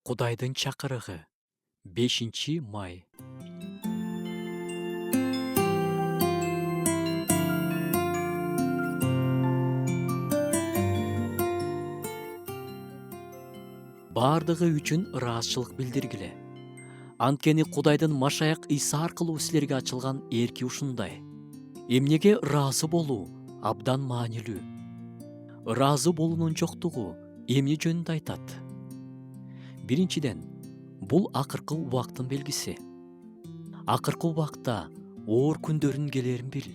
Кудайдын чакырыгы 5 май. Бардыгы үчүн ыраазычылык билдиргиле. Анткени Кудайдын Машаяк Иса аркылуу силерге ачылган эрки ушундай. Эмнеге ыраазы болуу абдан маанилүү. Ыраазы болуунун жоктугу эмне жөнүндө айтат? Биринчиден, бул акыркы убактын белгиси. Акыркы убакта оор күндөрүн келерин бил.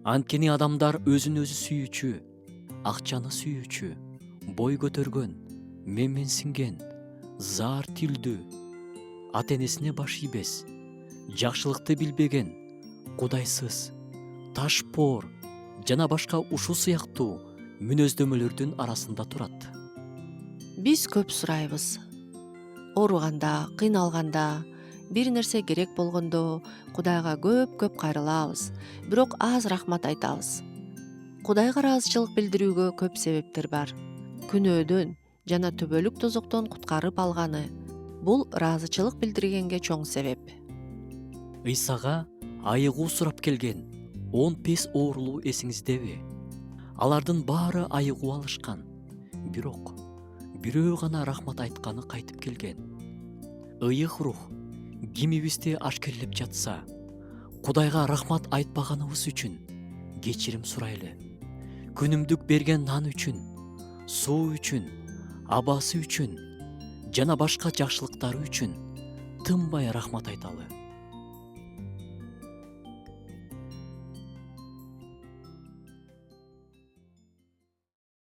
Анткени адамдар өзүн өзү сүйүүчү, акчаны сүйүүчү, бой көтөргөн, менменсинген, заар тилдүү, ата-энесине баш ийбес, жакшылыкты билбеген, кудайсыз, ташпоор жана башка ушул сыяктуу мүнөздөмөлөрдүн арасында турат. Биз көп сурайбыз. Ооруганда, кыйналганда, бир нерсе керек болгондо Кудайга көп кайрылабыз, бирок аз рахмат айтабыз. Кудайга ыраазычылык билдирүүгө көп себептер бар. Күнөөдөн жана төбөлүк тозоктон куткарып алганы бул ыраазычылык билдиргенге чоң себеп. Исага айыгуу сурап келген 15 оорулуу эсиңиздеби? Алардын баары айыгуу алышкан. Бирок бирөө гана рахмат айтканы кайтып келген. Ыйык рух кимибизди ашкерлеп жатса, Кудайга рахмат айтпаганыбыз үчүн кечирим сурайлы. Күнүмдүк берген нан үчүн, суу үчүн, абасы үчүн жана башка жакшылыктары үчүн тынбай рахмат айталы.